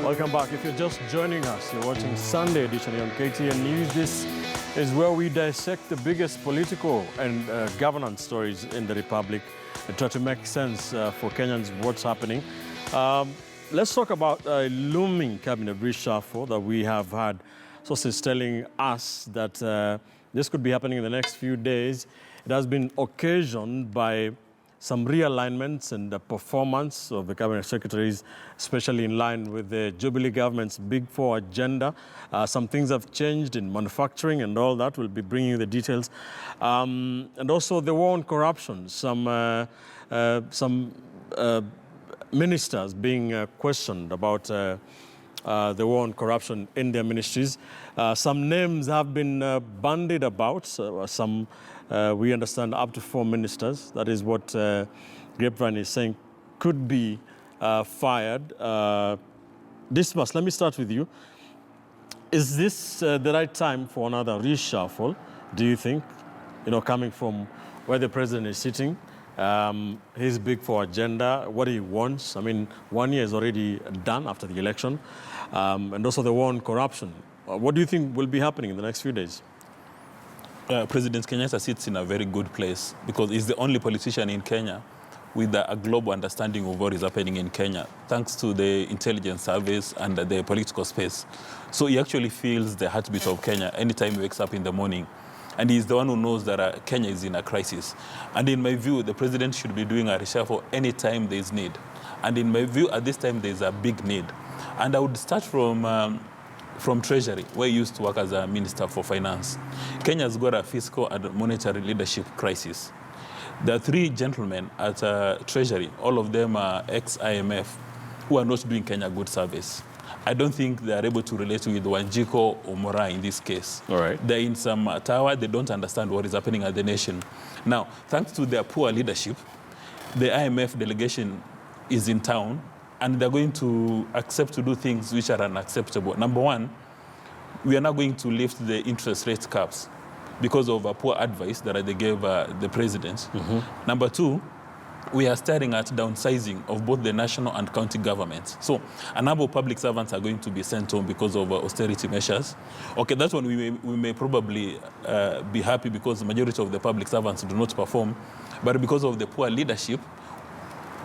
Welcome back. If you're just joining us, you're watching Sunday edition on KTN News. This is where we dissect the biggest political and governance stories in the Republic and try to make sense for Kenyans what's happening. Let's talk about a looming cabinet reshuffle that we have had sources telling us that this could be happening in the next few days. It has been occasioned by some realignments and the performance of the cabinet secretaries, especially in line with the Jubilee government's Big Four agenda. Some things have changed in manufacturing and all that. We'll be bringing you the details. And also the war on corruption. Some ministers being questioned about the war on corruption in their ministries. Some names have been bandied about. We understand up to 4 ministers. That is what Grapevine is saying could be fired. Dismas, let me start with you. Is this the right time for another reshuffle, do you think? You know, coming from where the president is sitting, his Big Four agenda, what he wants. I mean, 1 year is already done after the election. And also the war on corruption. What do you think will be happening in the next few days? President Kenyatta sits in a very good place because he's the only politician in Kenya with a global understanding of what is happening in Kenya, thanks to the intelligence service and the political space. So he actually feels the heartbeat of Kenya anytime he wakes up in the morning. And he's the one who knows that Kenya is in a crisis. And in my view, the president should be doing a reshuffle anytime there is need. And in my view, at this time, there's a big need. And I would start from Treasury, where he used to work as a Minister for Finance. Kenya's got a fiscal and monetary leadership crisis. There are 3 gentlemen at Treasury, all of them are ex-IMF, who are not doing Kenya good service. I don't think they are able to relate with Wanjiko or Mora in this case. All right. They're in some tower, they don't understand what is happening at the nation. Now, thanks to their poor leadership, the IMF delegation is in town, and they're going to accept to do things which are unacceptable. Number one, we are not going to lift the interest rate caps because of a poor advice that they gave the president. Mm-hmm. Number 2, we are staring at downsizing of both the national and county governments. So a number of public servants are going to be sent home because of austerity measures. Okay, that one we may probably be happy because the majority of the public servants do not perform. But because of the poor leadership,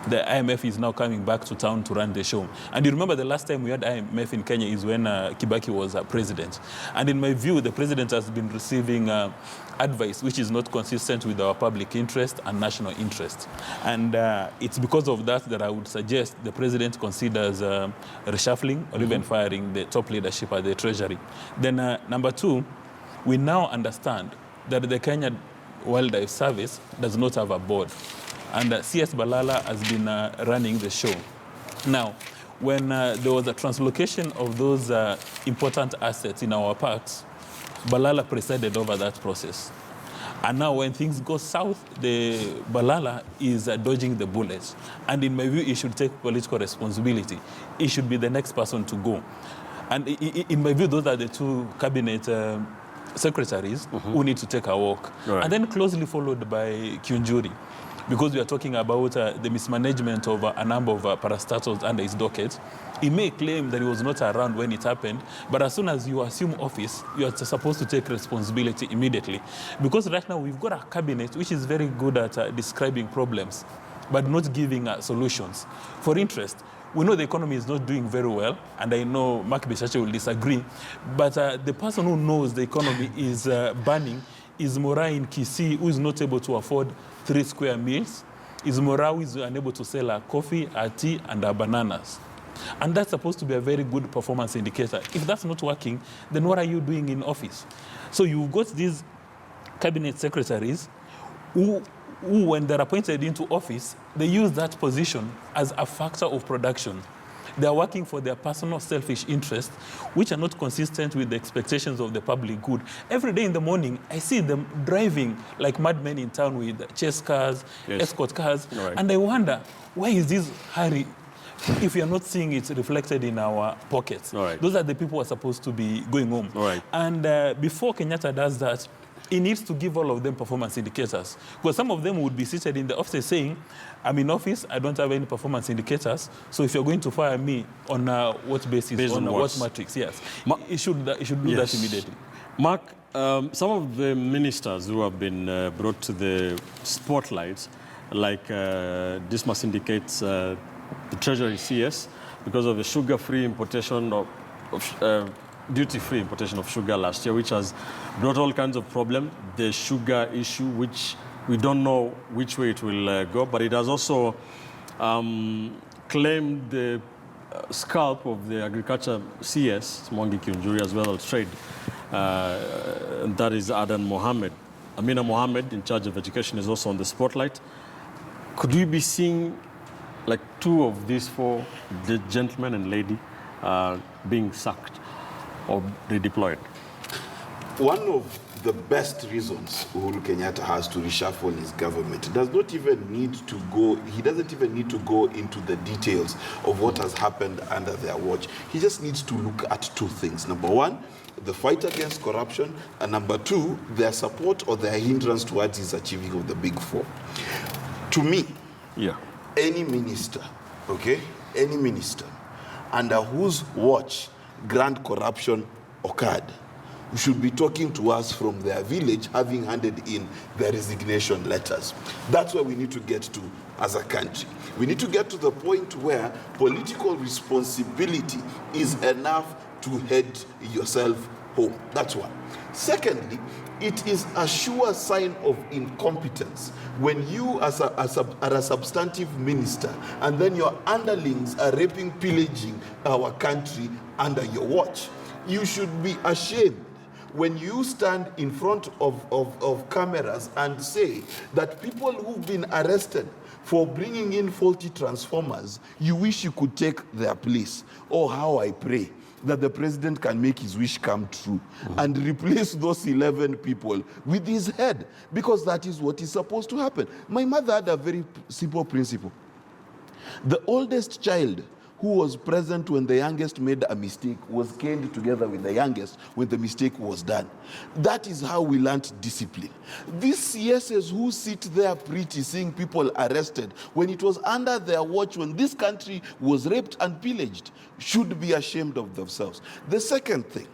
the IMF is now coming back to town to run the show. And you remember the last time we had IMF in Kenya is when Kibaki was president. And in my view, the president has been receiving advice which is not consistent with our public interest and national interest. And it's because of that that I would suggest the president considers reshuffling or even firing the top leadership at the Treasury. Then number 2, we now understand that the Kenya Wildlife Service does not have a board. And CS Balala has been running the show. Now, when there was a translocation of those important assets in our parks, Balala presided over that process. And now when things go south, the Balala is dodging the bullets. And in my view, he should take political responsibility. He should be the next person to go. And in my view, those are the 2 cabinet secretaries who need to take a walk. Right. And then closely followed by Kiunjuri. Because we are talking about the mismanagement of a number of parastatals under his docket. He may claim that he was not around when it happened, but as soon as you assume office, you are supposed to take responsibility immediately. Because right now we've got a cabinet which is very good at describing problems, but not giving solutions. For interest, we know the economy is not doing very well, and I know Mark Bishache will disagree, but the person who knows the economy is burning is Mora in Kisii, who is not able to afford 3 square meals, is Mora who is unable to sell a coffee, a tea, and bananas. And that's supposed to be a very good performance indicator. If that's not working, then what are you doing in office? So you've got these cabinet secretaries who when they're appointed into office, they use that position as a factor of production. They are working for their personal selfish interests, which are not consistent with the expectations of the public good. Every day in the morning, I see them driving like madmen in town with chase cars, escort cars, right. And I wonder, why is this hurry if we are not seeing it reflected in our pockets? Right. Those are the people who are supposed to be going home. Right. And before Kenyatta does that, he needs to give all of them performance indicators. Because some of them would be seated in the office saying, I'm in office, I don't have any performance indicators, so if you're going to fire me on what basis, Based on what matrix, yes. He should do that immediately. Mark, some of the ministers who have been brought to the spotlight, like Dismas indicates the Treasury CS, because of the sugar-free importation of duty-free importation of sugar last year, which has brought all kinds of problems. The sugar issue, which we don't know which way it will go, but it has also claimed the scalp of the agriculture CS, Mwangi Kiunjuri, as well as trade. And that is Adan Mohammed. Amina Mohammed, in charge of education, is also on the spotlight. Could we be seeing like two of these four, the gentleman and lady, being sacked or redeployed? One of the best reasons Uhuru Kenyatta has to reshuffle his government does not even need to go, he doesn't even need to go into the details of what has happened under their watch. He just needs to look at two things. Number one, the fight against corruption, and number two, their support or their hindrance towards his achieving of the big four. To me, any minister, any minister under whose watch grand corruption occurred should be talking to us from their village, having handed in their resignation letters. That's where we need to get to as a country. We need to get to the point where political responsibility is enough to head yourself home. That's one. Secondly, it is a sure sign of incompetence when you are a substantive minister and then your underlings are raping, pillaging our country under your watch. You should be ashamed when you stand in front of cameras and say that people who've been arrested for bringing in faulty transformers, you wish you could take their place. Oh, how I pray that the president can make his wish come true and replace those 11 people with his head, because that is what is supposed to happen. My mother had a very simple principle. The oldest child who was present when the youngest made a mistake was caned together with the youngest when the mistake was done. That is how we learned discipline. These CSs who sit there pretty seeing people arrested when it was under their watch, when this country was raped and pillaged, should be ashamed of themselves. The second thing,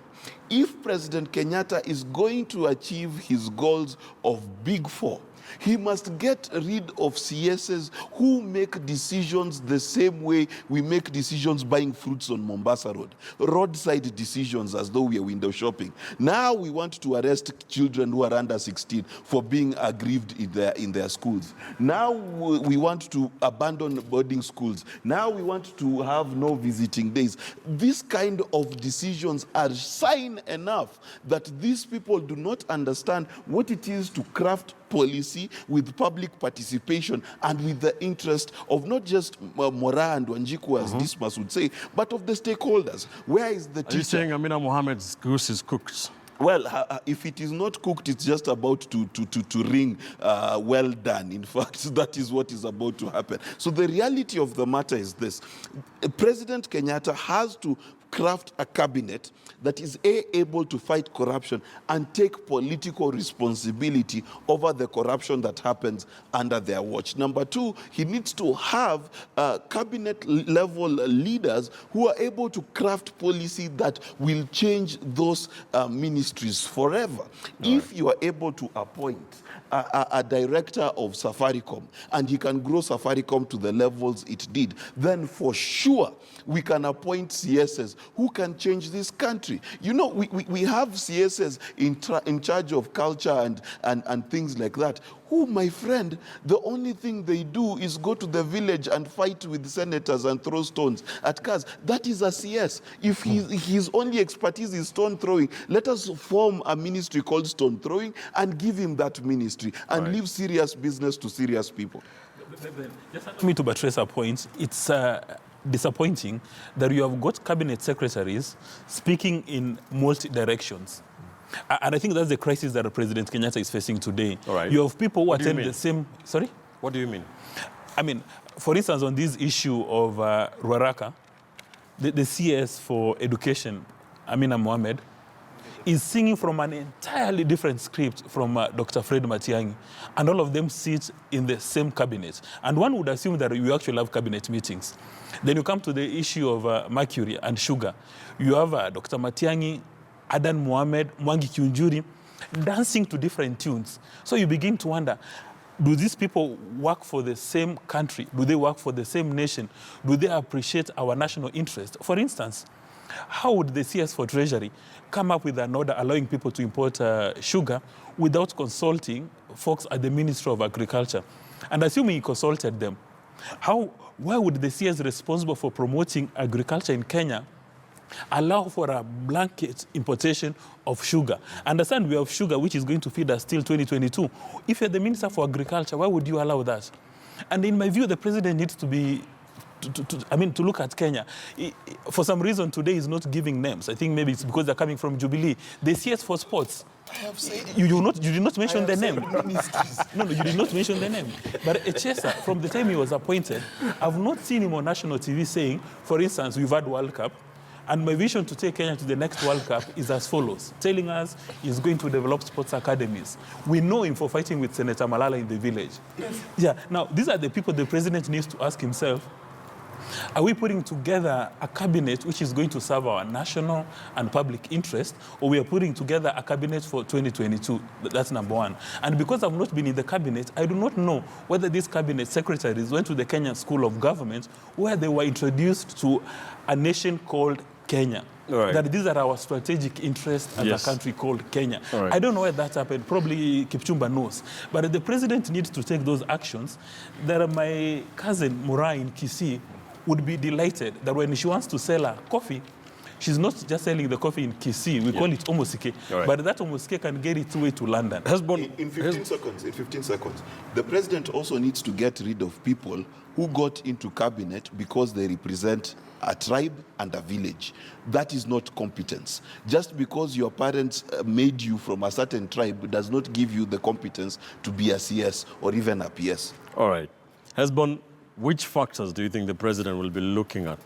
if President Kenyatta is going to achieve his goals of Big Four, he must get rid of CSs who make decisions the same way we make decisions buying fruits on Mombasa Road. Roadside decisions as though we are window shopping. Now we want to arrest children who are under 16 for being aggrieved in their schools. Now we want to abandon boarding schools. Now we want to have no visiting days. This kind of decisions are sign enough that these people do not understand what it is to craft policy with public participation and with the interest of not just Mora and Wanjiku, as Dismas would say, but of the stakeholders. Where is the teacher? Are you saying Amina Mohammed's goose is cooked? Well, if it is not cooked, it's just about to ring well done. In fact, that is what is about to happen. So the reality of the matter is this. President Kenyatta has to craft a cabinet that is able to fight corruption and take political responsibility over the corruption that happens under their watch. Number two, he needs to have cabinet-level leaders who are able to craft policy that will change those ministries forever. If you are able to appoint a director of Safaricom and he can grow Safaricom to the levels it did, then for sure we can appoint CSs who can change this country. You know, we have CSs in charge of culture and things like that, who, my friend, the only thing they do is go to the village and fight with senators and throw stones at cars. That is a CS. If his only expertise is stone throwing, let us form a ministry called stone throwing and give him that ministry and leave serious business to serious people. Just allow me to buttress a point. It's disappointing that you have got cabinet secretaries speaking in multi directions. And I think that's the crisis that President Kenyatta is facing today. You have people who attend the same... Sorry? What do you mean? I mean, for instance, on this issue of Ruaraka, the CS for education, Amina Mohammed, is singing from an entirely different script from Dr. Fred Matiang'i, and all of them sit in the same cabinet. And one would assume that you actually have cabinet meetings. Then you come to the issue of mercury and sugar. You have Dr. Matiang'i, Adan Mohamed, Mwangi Kiunjuri, dancing to different tunes. So you begin to wonder, do these people work for the same country? Do they work for the same nation? Do they appreciate our national interest? For instance, how would the CS for Treasury come up with an order allowing people to import sugar without consulting folks at the Ministry of Agriculture? And assuming he consulted them, why would the CS responsible for promoting agriculture in Kenya allow for a blanket importation of sugar? Understand, we have sugar which is going to feed us till 2022. If you're the Minister for Agriculture, why would you allow that? And in my view, the president needs to be to look at Kenya. For some reason, today he's not giving names. I think maybe it's because they're coming from Jubilee. The CS for sports. I have said you did not mention the name. No, you did not mention the name. But Echesa, from the time he was appointed, I've not seen him on national TV saying, for instance, we've had World Cup, and my vision to take Kenya to the next World Cup is as follows, telling us he's going to develop sports academies. We know him for fighting with Senator Malala in the village. Yes. Yeah. Now, these are the people the president needs to ask himself, are we putting together a cabinet which is going to serve our national and public interest, or we are putting together a cabinet for 2022? That's number one. And because I've not been in the cabinet, I do not know whether these cabinet secretaries went to the Kenyan School of Government, where they were introduced to a nation called Kenya. Right. That these are our strategic interests as a country called Kenya. Right. I don't know where that happened. Probably Kipchumba knows. But the president needs to take those actions. That my cousin Murai in Kisii would be delighted that when she wants to sell her coffee, she's not just selling the coffee in Kisii. We call it omosike. Right. But that omosike can get its way to London. In 15 seconds, the president also needs to get rid of people who got into cabinet because they represent a tribe and a village. That is not competence. Just because your parents made you from a certain tribe does not give you the competence to be a CS or even a PS. All right. Hesbon, which factors do you think the president will be looking at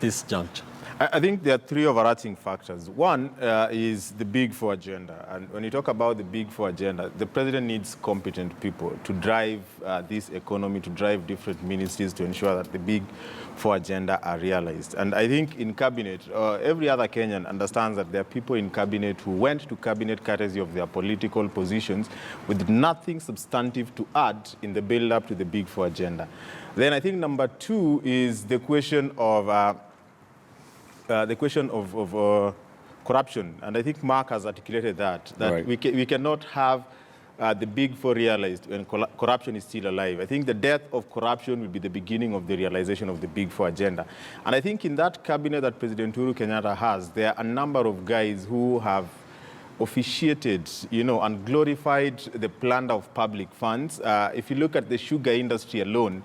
this juncture? I think there are three overarching factors. One is the Big Four agenda. And when you talk about the Big Four agenda, the president needs competent people to drive this economy, to drive different ministries to ensure that the Big Four agenda are realized. And I think in cabinet, every other Kenyan understands that there are people in cabinet who went to cabinet courtesy of their political positions with nothing substantive to add in the build-up to the Big Four agenda. Then I think number two is the question of corruption. And I think Mark has articulated that right. we cannot have the Big Four realized when corruption is still alive. I think the death of corruption will be the beginning of the realization of the Big Four agenda. And I think in that cabinet that President Uhuru Kenyatta has, there are a number of guys who have officiated, and glorified the plunder of public funds. If you look at the sugar industry alone,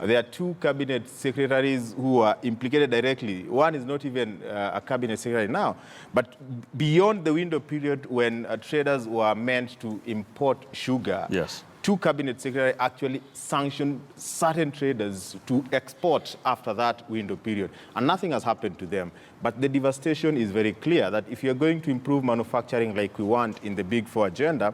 there are two cabinet secretaries who are implicated directly. One is not even a cabinet secretary now, but beyond the window period when traders were meant to import sugar, yes, two cabinet secretaries actually sanctioned certain traders to export after that window period, and nothing has happened to them. But the devastation is very clear that if you're going to improve manufacturing like we want in the Big Four agenda,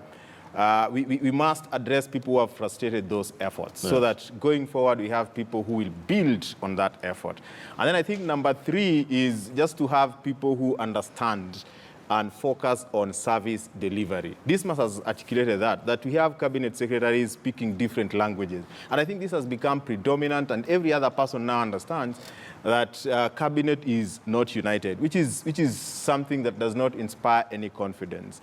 we must address people who have frustrated those efforts, so that going forward we have people who will build on that effort. And then I think number three is just to have people who understand and focus on service delivery. Dismas has articulated that we have cabinet secretaries speaking different languages. And I think this has become predominant, and every other person now understands that cabinet is not united, which is something that does not inspire any confidence.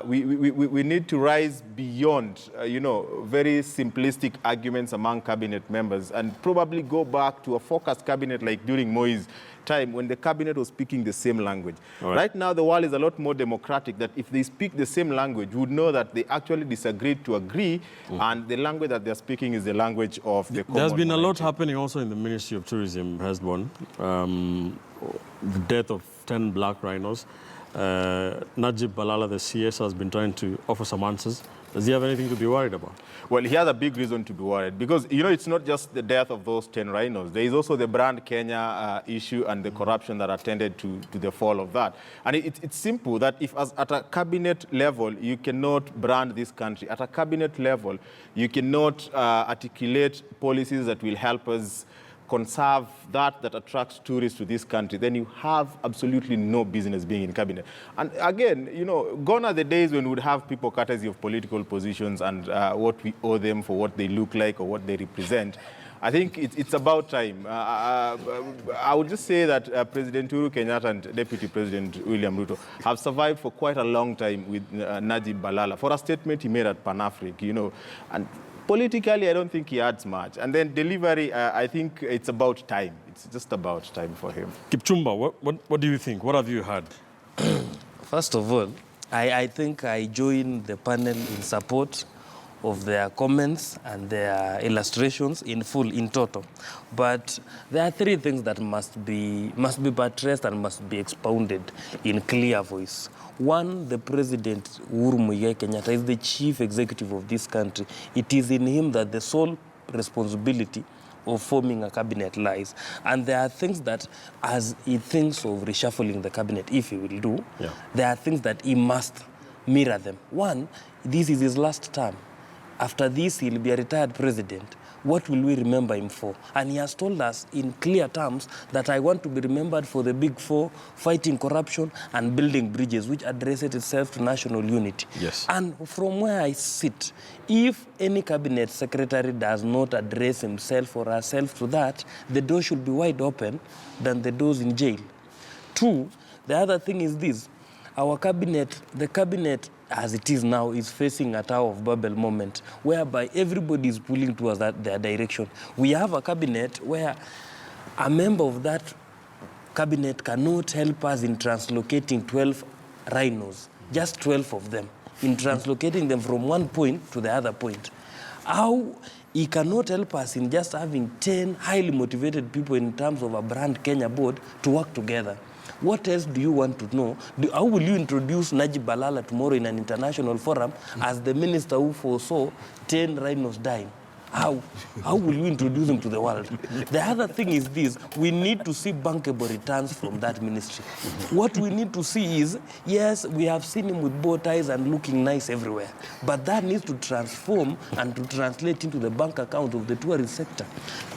We need to rise beyond, very simplistic arguments among cabinet members and probably go back to a focused cabinet like during Moi's time when the cabinet was speaking the same language. Right now, the world is a lot more democratic, that if they speak the same language, we would know that they actually disagreed to agree, and the language that they're speaking is the language of the common. There's been a lot happening also in the Ministry of Tourism, Hesbon. The death of 10 black rhinos. Najib Balala, the CS, has been trying to offer some answers. Does he have anything to be worried about? Well, he has a big reason to be worried because, you know, it's not just the death of those 10 rhinos. There is also the Brand Kenya issue and the corruption that attended to the fall of that. And it's simple that if at a cabinet level you cannot brand this country, at a cabinet level you cannot articulate policies that will help us conserve that attracts tourists to this country, then you have absolutely no business being in cabinet. And again, you know, gone are the days when we would have people courtesy of political positions and what we owe them for what they look like or what they represent. I think it's about time. I would just say that President Uhuru Kenyatta and Deputy President William Ruto have survived for quite a long time with Najib Balala for a statement he made at Pan-Africa, you know, and politically, I don't think he adds much. And then delivery, I think it's about time. It's just about time for him. Kipchumba, what do you think? What have you heard? First of all, I think I join the panel in support of their comments and their illustrations in full, in total. But there are three things that must be buttressed and must be expounded in clear voice. One, the President Uhuru Kenyatta is the chief executive of this country. It is in him that the sole responsibility of forming a cabinet lies. And there are things that, as he thinks of reshuffling the cabinet, if he will do, there are things that he must mirror them. One, this is his last term. After this, he'll be a retired president. What will we remember him for? And he has told us in clear terms that I want to be remembered for the big four, fighting corruption and building bridges, which addresses itself to national unity. Yes. And from where I sit, if any cabinet secretary does not address himself or herself to that, the door should be wide open than the doors in jail. Two, the other thing is this. Our cabinet, the cabinet as it is now, is facing a Tower of Babel moment, whereby everybody is pulling towards their direction. We have a cabinet where a member of that cabinet cannot help us in translocating 12 rhinos, just 12 of them, in translocating them from one point to the other point. How he cannot help us in just having 10 highly motivated people in terms of a Brand Kenya board to work together. What else do you want to know? How will you introduce Najib Balala tomorrow in an international forum as the minister who foresaw 10 rhinos dying? How will you introduce him to the world? The other thing is this. We need to see bankable returns from that ministry. What we need to see is, yes, we have seen him with bow ties and looking nice everywhere. But that needs to transform and to translate into the bank account of the tourist sector.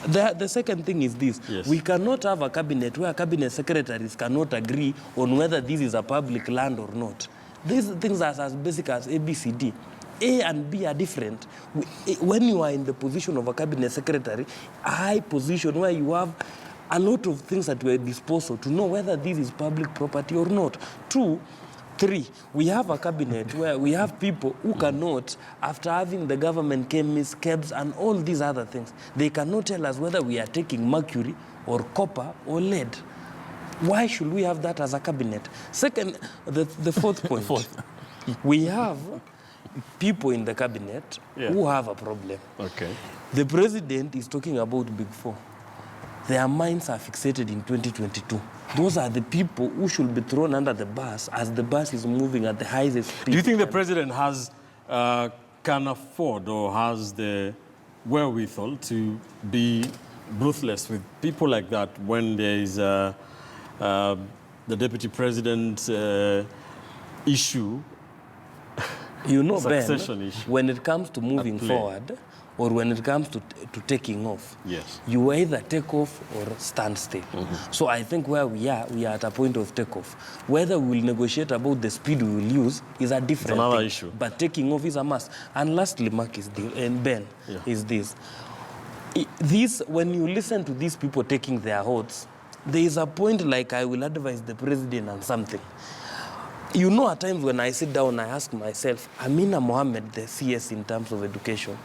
The second thing is this. Yes. We cannot have a cabinet where cabinet secretaries cannot agree on whether this is a public land or not. These things are as basic as ABCD. A and B are different. When you are in the position of a cabinet secretary, a high position where you have a lot of things at your disposal to know whether this is public property or not. 2, 3, we have a cabinet where we have people who cannot, after having the government chemists, KEBS, and all these other things, they cannot tell us whether we are taking mercury or copper or lead. Why should we have that as a cabinet? Second, the fourth point. We have people in the cabinet who have a problem. Okay. The president is talking about Big Four. Their minds are fixated in 2022. Those are the people who should be thrown under the bus as the bus is moving at the highest speed. Do you think the president can afford or has the wherewithal to be ruthless with people like that when there is the deputy president issue? You know, Ben, issue. when it comes to moving forward or when it comes to taking off, yes, you either take off or stand still. So I think where we are at a point of takeoff. Whether we will negotiate about the speed we will use is a different thing. Issue. But taking off is a must. And lastly, Mark and Ben, is this. When you listen to these people taking their oaths, there is a point like I will advise the president on something. You know, at times when I sit down, I ask myself, Amina Mohammed, the CS in terms of education,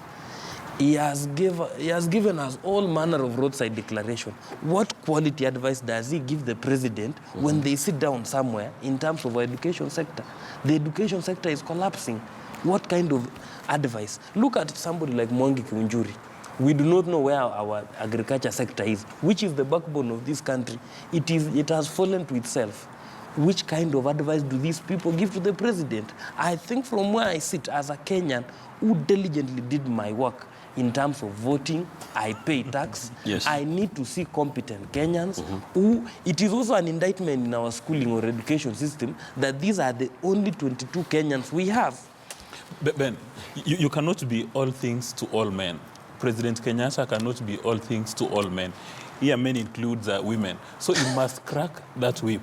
he has given us all manner of roadside declaration. What quality advice does he give the president when they sit down somewhere in terms of our education sector? The education sector is collapsing. What kind of advice? Look at somebody like Mwangi Kiunjuri. We do not know where our agriculture sector is, which is the backbone of this country. It has fallen to itself. which kind of advice do these people give to the president? I think from where I sit as a Kenyan who diligently did my work in terms of voting, I pay tax. Yes. I need to see competent Kenyans who, it is also an indictment in our schooling or education system that these are the only 22 Kenyans we have. Ben, you cannot be all things to all men. President Kenyatta cannot be all things to all men. Here, men includes women. So he must crack that whip.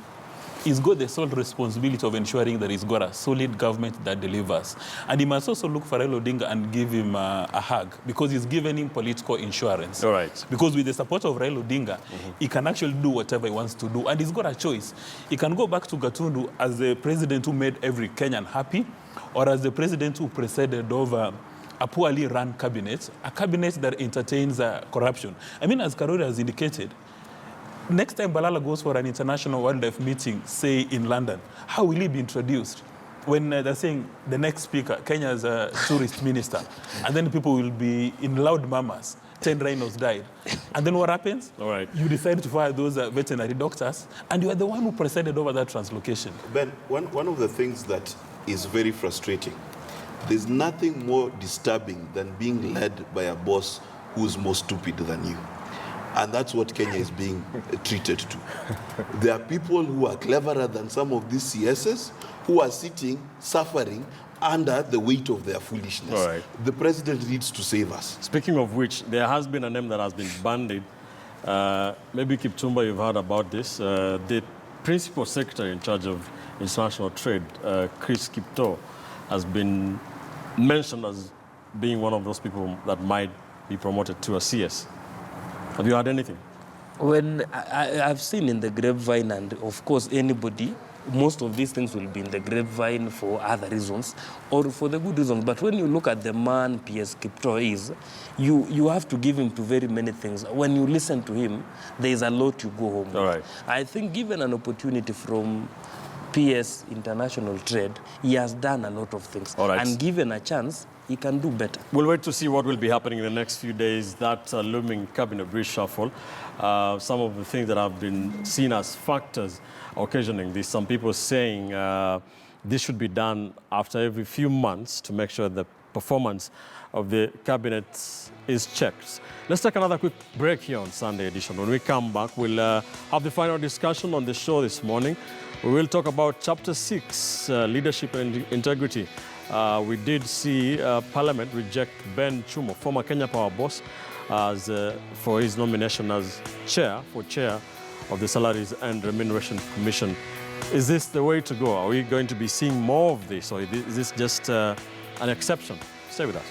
He's got the sole responsibility of ensuring that he's got a solid government that delivers. And he must also look for Raila Odinga and give him a hug, because he's given him political insurance. All right. Because with the support of Raila Odinga, he can actually do whatever he wants to do. And he's got a choice. He can go back to Gatundu as the president who made every Kenyan happy, or as the president who presided over a poorly run cabinet, a cabinet that entertains corruption. I mean, as Karori has indicated, next time Balala goes for an international wildlife meeting, say in London, how will he be introduced? When they're saying the next speaker, Kenya's tourist minister, and then people will be in loud murmurs, 10 rhinos died. And then what happens? All right. You decide to fire those veterinary doctors, and you are the one who presided over that translocation. Ben, one of the things that is very frustrating, there's nothing more disturbing than being led by a boss who's more stupid than you. And that's what Kenya is being treated to. There are people who are cleverer than some of these CSs who are sitting, suffering under the weight of their foolishness. All right. The president needs to save us. Speaking of which, there has been a name that has been bandied. Maybe Kipchumba, you've heard about this. The principal secretary in charge of international trade, Chris Kipto, has been mentioned as being one of those people that might be promoted to a CS. Have you heard anything? When I've seen in the grapevine, and of course anybody, most of these things will be in the grapevine for other reasons or for the good reasons. But when you look at the man PS Kipto is, you have to give him to very many things. When you listen to him, there is a lot you go home with. All right. I think given an opportunity from PS International Trade, he has done a lot of things. All right. And given a chance, he can do better. We'll wait to see what will be happening in the next few days, that looming cabinet reshuffle. Some of the things that have been seen as factors occasioning this. Some people saying this should be done after every few months to make sure the performance of the cabinet is checked. Let's take another quick break here on Sunday edition. When we come back, we'll have the final discussion on the show this morning. We will talk about Chapter 6, leadership and integrity. We did see Parliament reject Ben Chumo, former Kenya Power boss, as, for his nomination as chair of the Salaries and Remuneration Commission. Is this the way to go? Are we going to be seeing more of this, or is this just an exception? Stay with us.